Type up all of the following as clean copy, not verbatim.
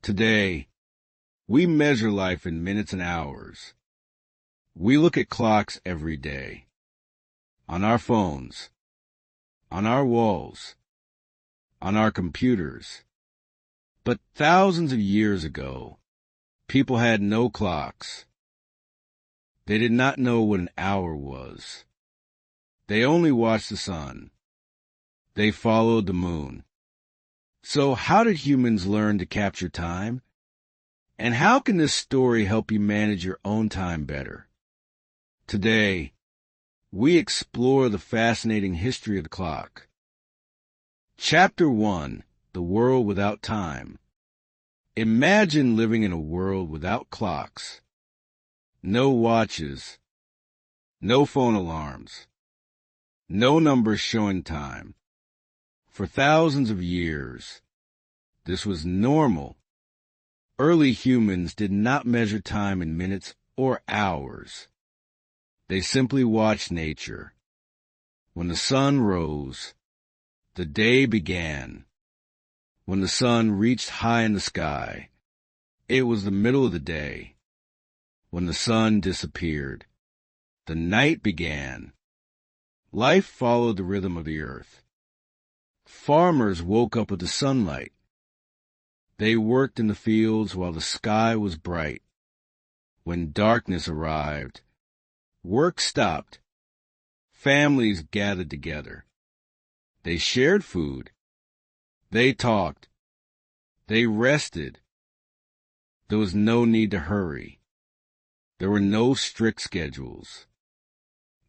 Today, we measure life in minutes and hours. We look at clocks every day. On our phones, on our walls, on our computers. But thousands of years ago, people had no clocks. They did not know what an hour was. They only watched the sun. They followed the moon. So how did humans learn to capture time? And how can this story help you manage your own time better? Today, we explore the fascinating history of the clock. Chapter 1, The World Without Time. Imagine living in a world without clocks. No watches. No phone alarms. No numbers showing time. For thousands of years, this was normal. Early humans did not measure time in minutes or hours. They simply watched nature. When the sun rose, the day began. When the sun reached high in the sky, it was the middle of the day. When the sun disappeared, the night began. Life followed the rhythm of the earth. Farmers woke up with the sunlight. They worked in the fields while the sky was bright. When darkness arrived, work stopped. Families gathered together. They shared food. They talked. They rested. There was no need to hurry. There were no strict schedules.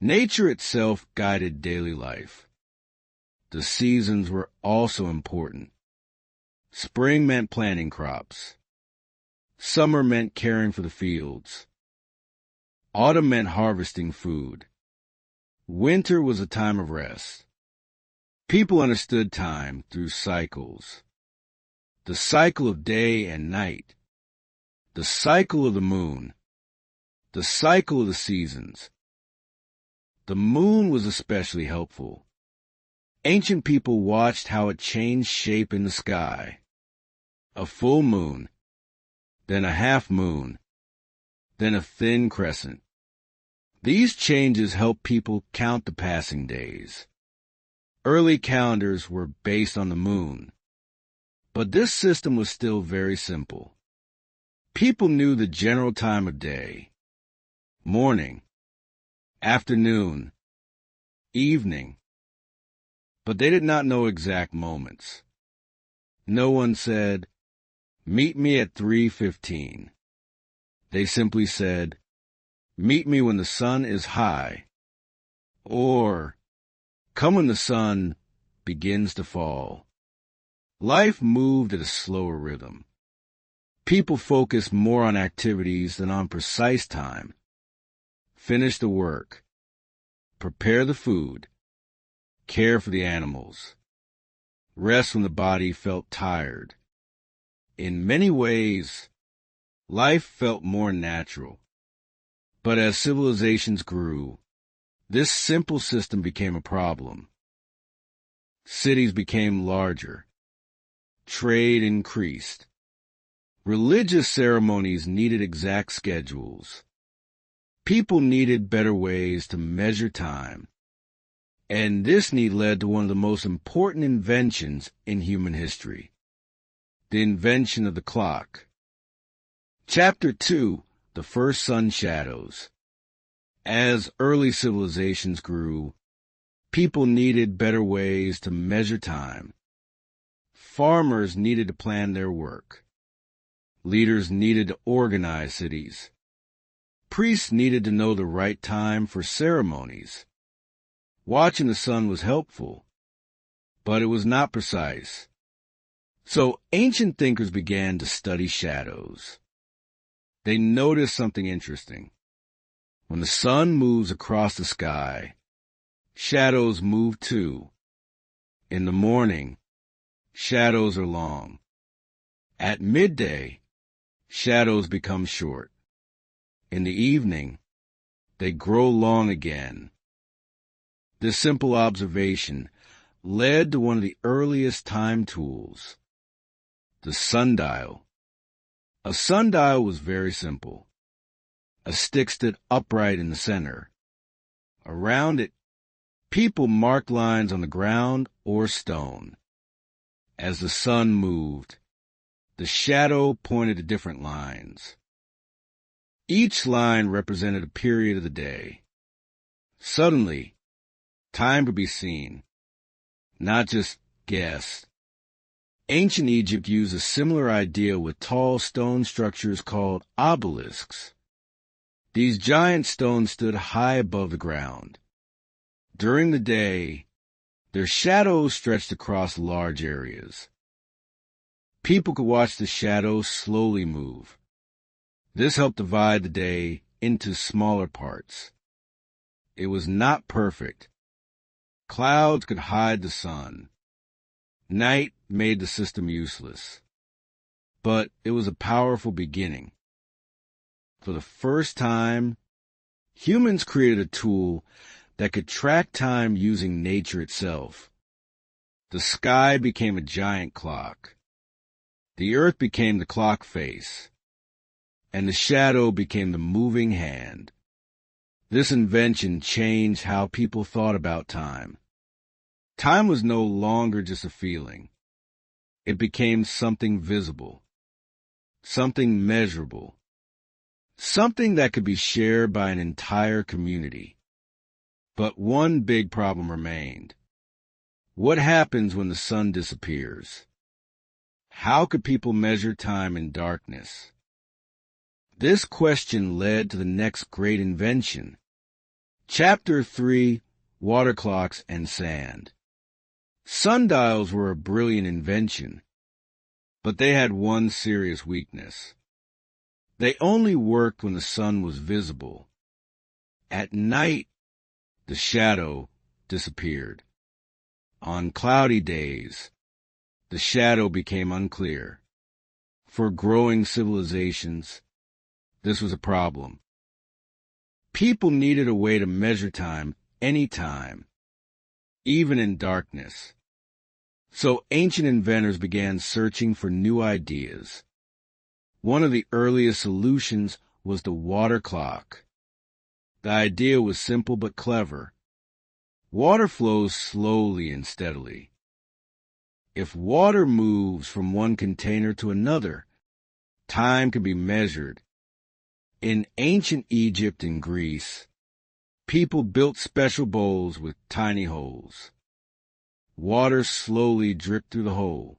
Nature itself guided daily life. The seasons were also important. Spring meant planting crops. Summer meant caring for the fields. Autumn meant harvesting food. Winter was a time of rest. People understood time through cycles. The cycle of day and night. The cycle of the moon. The cycle of the seasons. The moon was especially helpful. Ancient people watched how it changed shape in the sky. A full moon, then a half moon, then a thin crescent. These changes helped people count the passing days. Early calendars were based on the moon, but this system was still very simple. People knew the general time of day: morning, afternoon, evening, but they did not know exact moments. No one said, "Meet me at 3:15. They simply said, "Meet me when the sun is high," or "Come when the sun begins to fall." Life moved at a slower rhythm. People focused more on activities than on precise time. Finish the work. Prepare the food. Care for the animals. Rest when the body felt tired. In many ways, life felt more natural. But as civilizations grew, this simple system became a problem. Cities became larger. Trade increased. Religious ceremonies needed exact schedules. People needed better ways to measure time. And this need led to one of the most important inventions in human history: the invention of the clock. Chapter 2, The First Sun Shadows. As early civilizations grew, people needed better ways to measure time. Farmers needed to plan their work. Leaders needed to organize cities. Priests needed to know the right time for ceremonies. Watching the sun was helpful, but it was not precise. So ancient thinkers began to study shadows. They noticed something interesting. When the sun moves across the sky, shadows move too. In the morning, shadows are long. At midday, shadows become short. In the evening, they grow long again. This simple observation led to one of the earliest time tools, the sundial. A sundial was very simple. A stick stood upright in the center. Around it, people marked lines on the ground or stone. As the sun moved, the shadow pointed to different lines. Each line represented a period of the day. Suddenly, time could be seen, not just guessed. Ancient Egypt used a similar idea with tall stone structures called obelisks. These giant stones stood high above the ground. During the day, their shadows stretched across large areas. People could watch the shadows slowly move. This helped divide the day into smaller parts. It was not perfect. Clouds could hide the sun. Night made the system useless. But it was a powerful beginning. For the first time, humans created a tool that could track time using nature itself. The sky became a giant clock. The earth became the clock face. And the shadow became the moving hand. This invention changed how people thought about time. Time was no longer just a feeling. It became something visible, something measurable, something that could be shared by an entire community. But one big problem remained. What happens when the sun disappears? How could people measure time in darkness? This question led to the next great invention. Chapter 3, Water Clocks and Sand. Sundials were a brilliant invention, but they had one serious weakness. They only worked when the sun was visible. At night, the shadow disappeared. On cloudy days, the shadow became unclear. For growing civilizations, this was a problem. People needed a way to measure time anytime, even in darkness. So ancient inventors began searching for new ideas. One of the earliest solutions was the water clock. The idea was simple but clever. Water flows slowly and steadily. If water moves from one container to another, time can be measured. In ancient Egypt and Greece, people built special bowls with tiny holes. Water slowly dripped through the hole.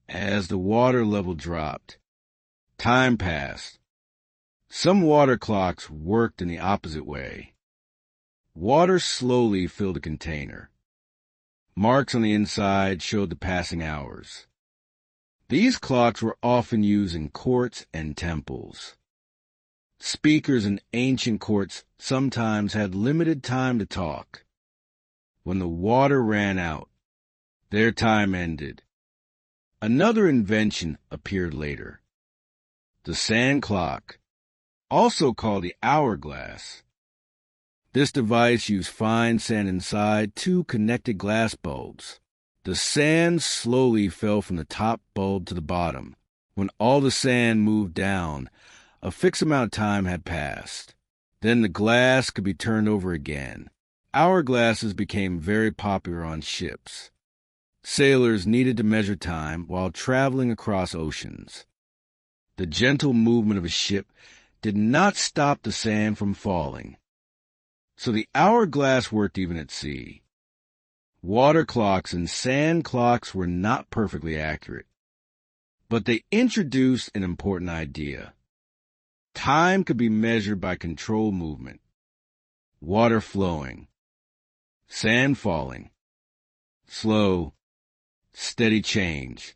As the water level dropped, time passed. Some water clocks worked in the opposite way. Water slowly filled the container. Marks on the inside showed the passing hours. These clocks were often used in courts and temples. Speakers in ancient courts sometimes had limited time to talk. When the water ran out, their time ended. Another invention appeared later. The sand clock, also called the hourglass. This device used fine sand inside two connected glass bulbs. The sand slowly fell from the top bulb to the bottom. When all the sand moved down, a fixed amount of time had passed. Then the glass could be turned over again. Hourglasses became very popular on ships. Sailors needed to measure time while traveling across oceans. The gentle movement of a ship did not stop the sand from falling. So the hourglass worked even at sea. Water clocks and sand clocks were not perfectly accurate, but they introduced an important idea. Time could be measured by controlled movement, water flowing, sand falling, slow, steady change.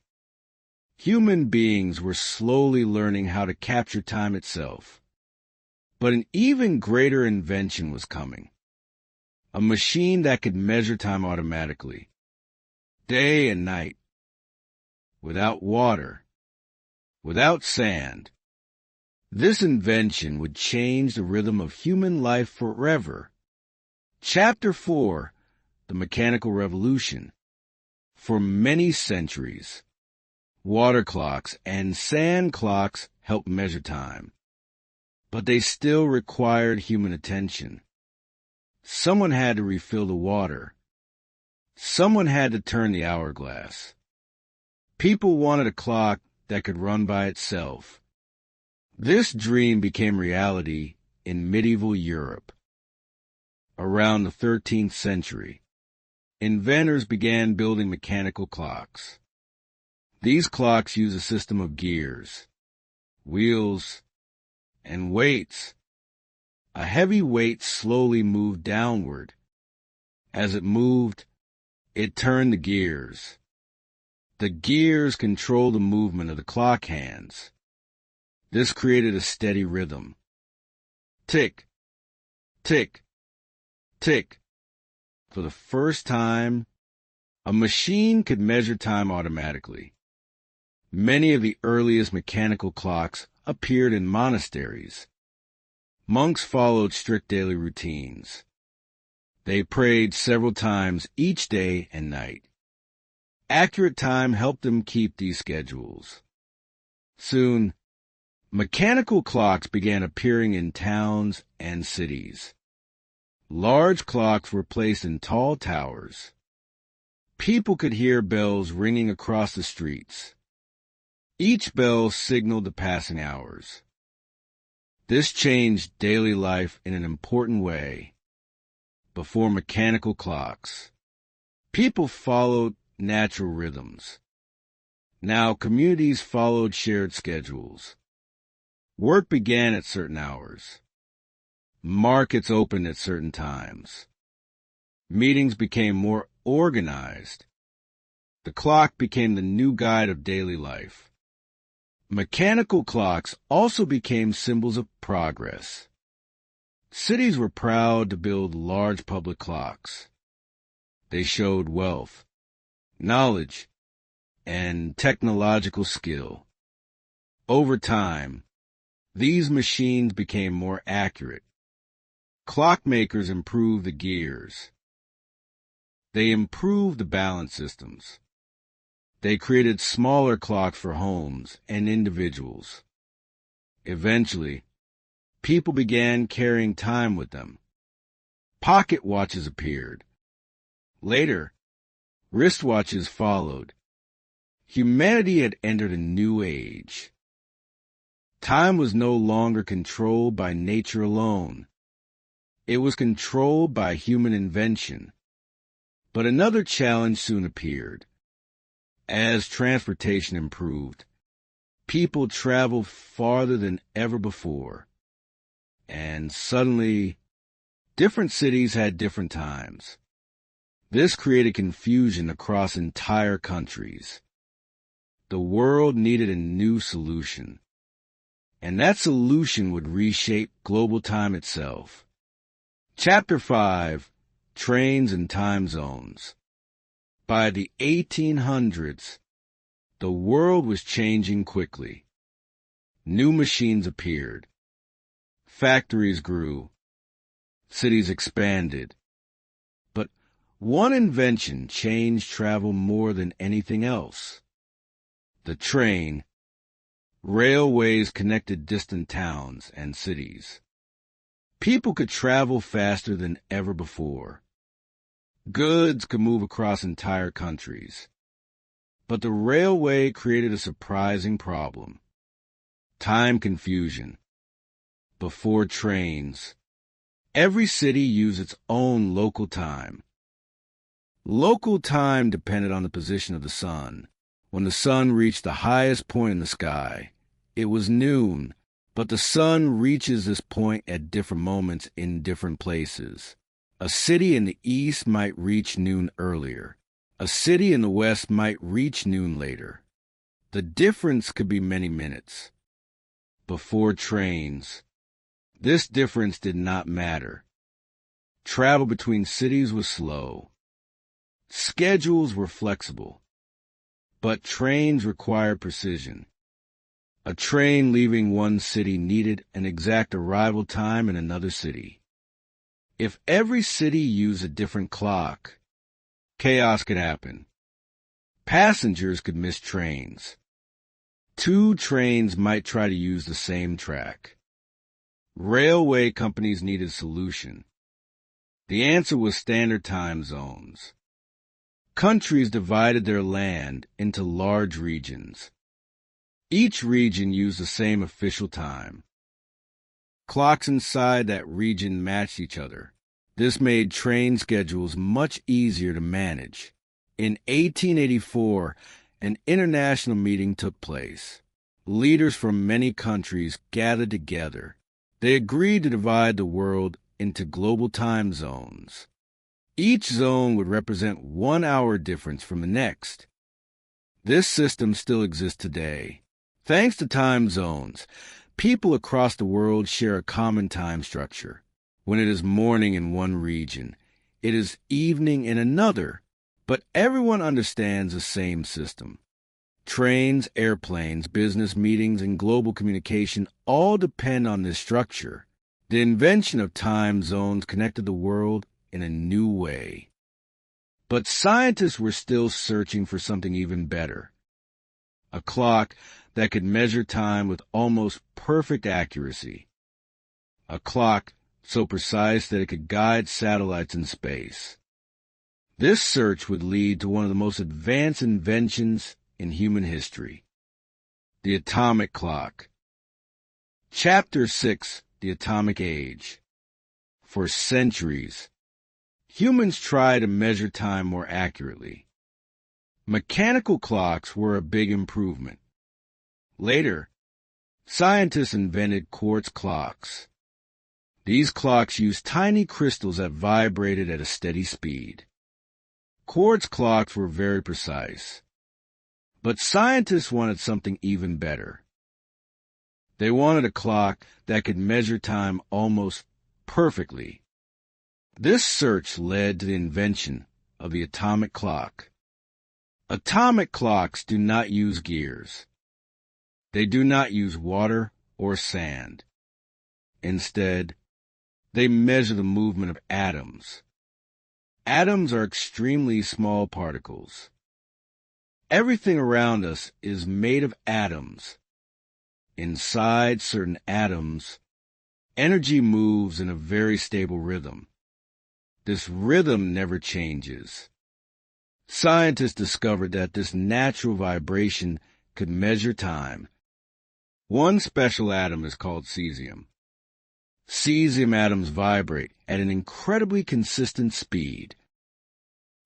Human beings were slowly learning how to capture time itself. But an even greater invention was coming. A machine that could measure time automatically, day and night, without water, without sand. This invention would change the rhythm of human life forever. Chapter 4, The Mechanical Revolution. For many centuries, Water clocks and sand clocks helped measure time, but they still required human attention. Someone had to refill the water. Someone had to turn the hourglass. People wanted a clock that could run by itself. This dream became reality in medieval Europe. Around the 13th century, inventors began building mechanical clocks. These clocks use a system of gears, wheels, and weights. A heavy weight slowly moved downward. As it moved, it turned the gears. The gears controlled the movement of the clock hands. This created a steady rhythm. Tick, tick, tick. For the first time, a machine could measure time automatically. Many of the earliest mechanical clocks appeared in monasteries. Monks followed strict daily routines. They prayed several times each day and night. Accurate time helped them keep these schedules. Soon, mechanical clocks began appearing in towns and cities. Large clocks were placed in tall towers. People could hear bells ringing across the streets. Each bell signaled the passing hours. This changed daily life in an important way. Before mechanical clocks, people followed natural rhythms. Now communities followed shared schedules. Work began at certain hours. Markets opened at certain times. Meetings became more organized. The clock became the new guide of daily life. Mechanical clocks also became symbols of progress. Cities were proud to build large public clocks. They showed wealth, knowledge, and technological skill. Over time, these machines became more accurate. Clockmakers improved the gears. They improved the balance systems. They created smaller clocks for homes and individuals. Eventually, people began carrying time with them. Pocket watches appeared. Later, wristwatches followed. Humanity had entered a new age. Time was no longer controlled by nature alone. It was controlled by human invention. But another challenge soon appeared. As transportation improved, people traveled farther than ever before. And suddenly, different cities had different times. This created confusion across entire countries. The world needed a new solution. And that solution would reshape global time itself. Chapter 5, Trains and Time Zones. By the 1800s, the world was changing quickly. New machines appeared. Factories grew. Cities expanded. But one invention changed travel more than anything else. The train. Railways connected distant towns and cities. People could travel faster than ever before. Goods could move across entire countries. But the railway created a surprising problem. Time confusion. Before trains, every city used its own local time. Local time depended on the position of the sun. When the sun reached the highest point in the sky, it was noon, but the sun reaches this point at different moments in different places. A city in the east might reach noon earlier. A city in the west might reach noon later. The difference could be many minutes. Before trains, this difference did not matter. Travel between cities was slow. Schedules were flexible. But trains required precision. A train leaving one city needed an exact arrival time in another city. If every city used a different clock, chaos could happen. Passengers could miss trains. Two trains might try to use the same track. Railway companies needed a solution. The answer was standard time zones. Countries divided their land into large regions. Each region used the same official time. Clocks inside that region matched each other. This made train schedules much easier to manage. In 1884, an international meeting took place. Leaders from many countries gathered together. They agreed to divide the world into global time zones. Each zone would represent 1 hour difference from the next. This system still exists today. Thanks to time zones, people across the world share a common time structure. When it is morning in one region, it is evening in another, but everyone understands the same system. Trains, airplanes, business meetings, and global communication all depend on this structure. The invention of time zones connected the world in a new way. But scientists were still searching for something even better. A clock that could measure time with almost perfect accuracy. A clock so precise that it could guide satellites in space. This search would lead to one of the most advanced inventions in human history, the atomic clock. Chapter 6, The Atomic Age. For centuries, humans tried to measure time more accurately. Mechanical clocks were a big improvement. Later, scientists invented quartz clocks. These clocks used tiny crystals that vibrated at a steady speed. Quartz clocks were very precise. But scientists wanted something even better. They wanted a clock that could measure time almost perfectly. This search led to the invention of the atomic clock. Atomic clocks do not use gears. They do not use water or sand. Instead, they measure the movement of atoms. Atoms are extremely small particles. Everything around us is made of atoms. Inside certain atoms, energy moves in a very stable rhythm. This rhythm never changes. Scientists discovered that this natural vibration could measure time. One special atom is called cesium. Cesium atoms vibrate at an incredibly consistent speed.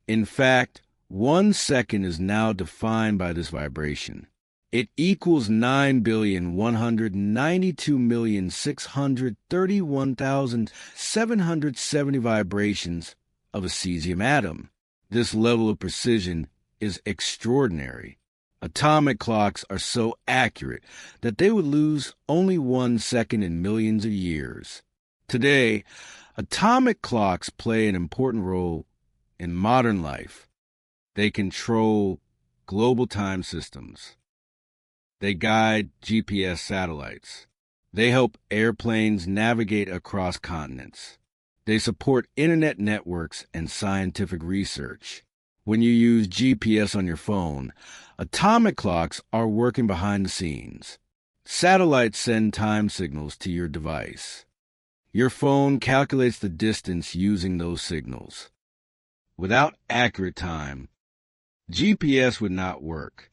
In fact, 1 second is now defined by this vibration. It equals 9,192,631,770 vibrations of a cesium atom. This level of precision is extraordinary. Atomic clocks are so accurate that they would lose only 1 second in millions of years. Today, atomic clocks play an important role in modern life. They control global time systems. They guide GPS satellites. They help airplanes navigate across continents. They support internet networks and scientific research. When you use GPS on your phone, atomic clocks are working behind the scenes. Satellites send time signals to your device. Your phone calculates the distance using those signals. Without accurate time, GPS would not work.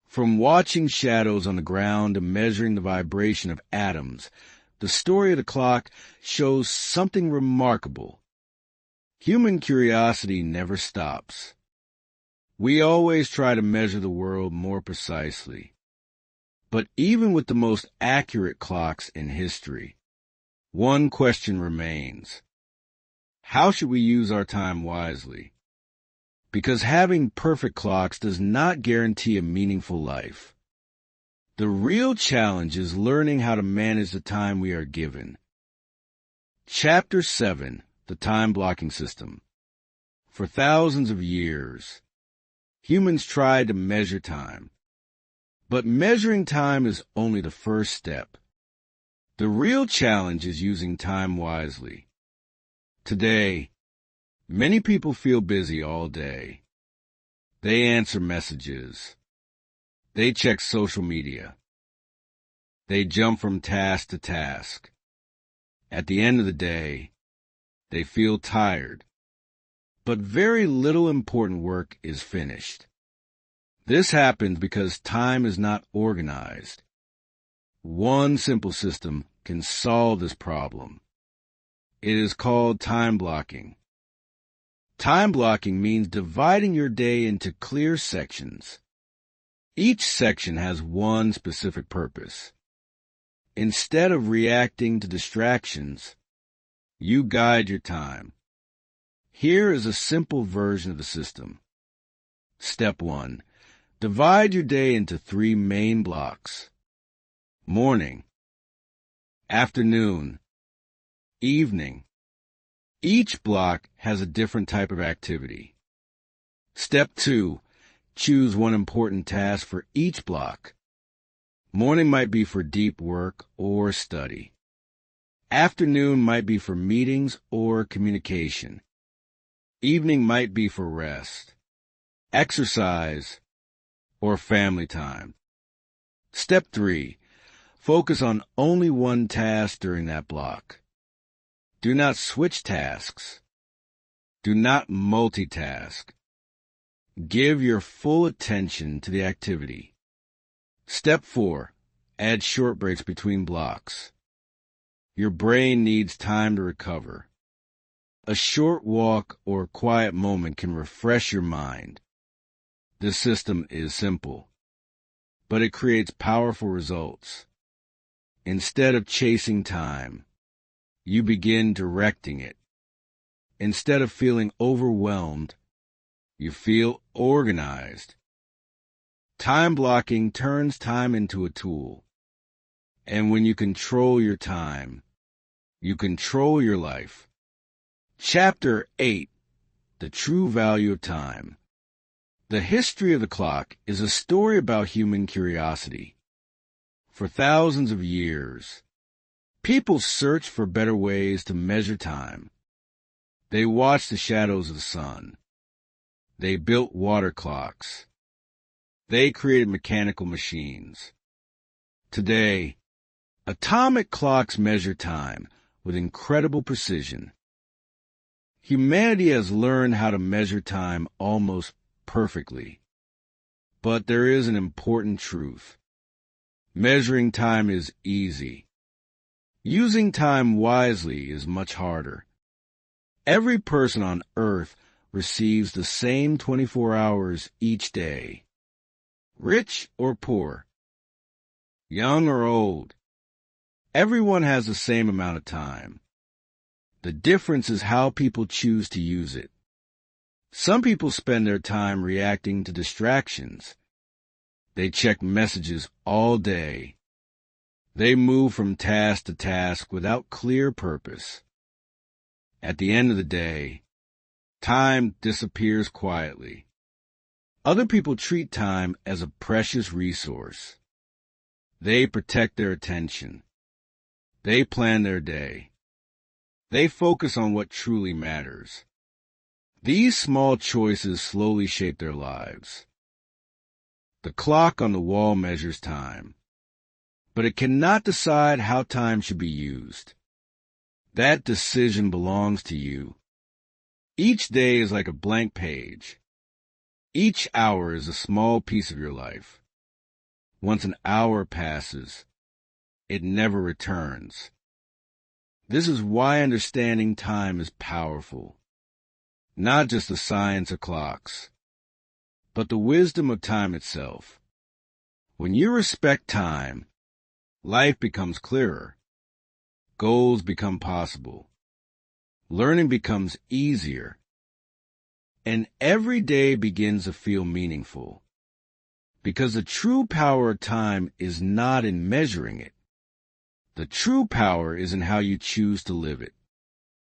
From watching shadows on the ground to measuring the vibration of atoms, the story of the clock shows something remarkable. Human curiosity never stops. We always try to measure the world more precisely. But even with the most accurate clocks in history, one question remains. How should we use our time wisely? Because having perfect clocks does not guarantee a meaningful life. The real challenge is learning how to manage the time we are given. Chapter 7, The Time Blocking System. For thousands of years, humans tried to measure time. But measuring time is only the first step. The real challenge is using time wisely. Today, many people feel busy all day. They answer messages. They check social media. They jump from task to task. At the end of the day, they feel tired. But very little important work is finished. This happens because time is not organized. One simple system can solve this problem. It is called time blocking. Time blocking means dividing your day into clear sections. Each section has one specific purpose. Instead of reacting to distractions, you guide your time. Here is a simple version of the system. Step 1. Divide your day into 3 main blocks. Morning, afternoon, evening. Each block has a different type of activity. Step 2. Choose one important task for each block. Morning might be for deep work or study. Afternoon might be for meetings or communication. Evening might be for rest, exercise, or family time. Step 3. Focus on only one task during that block. Do not switch tasks. Do not multitask. Give your full attention to the activity. Step 4. Add short breaks between blocks. Your brain needs time to recover. A short walk or quiet moment can refresh your mind. This system is simple, but it creates powerful results. Instead of chasing time, you begin directing it. Instead of feeling overwhelmed, you feel organized. Time blocking turns time into a tool. And when you control your time, you control your life. Chapter 8. The True Value of Time. The history of the clock is a story about human curiosity. For thousands of years, people searched for better ways to measure time. They watched the shadows of the sun. They built water clocks. They created mechanical machines. Today, atomic clocks measure time with incredible precision. Humanity has learned how to measure time almost perfectly. But there is an important truth. Measuring time is easy. Using time wisely is much harder. Every person on Earth receives the same 24 hours each day. Rich or poor, young or old, everyone has the same amount of time. The difference is how people choose to use it. Some people spend their time reacting to distractions. They check messages all day. They move from task to task without clear purpose. At the end of the day, time disappears quietly. Other people treat time as a precious resource. They protect their attention. They plan their day. They focus on what truly matters. These small choices slowly shape their lives. The clock on the wall measures time, but it cannot decide how time should be used. That decision belongs to you. Each day is like a blank page. Each hour is a small piece of your life. Once an hour passes, it never returns. This is why understanding time is powerful. Not just the science of clocks, but the wisdom of time itself. When you respect time, life becomes clearer. Goals become possible. Learning becomes easier. And every day begins to feel meaningful. Because the true power of time is not in measuring it. The true power is in how you choose to live it.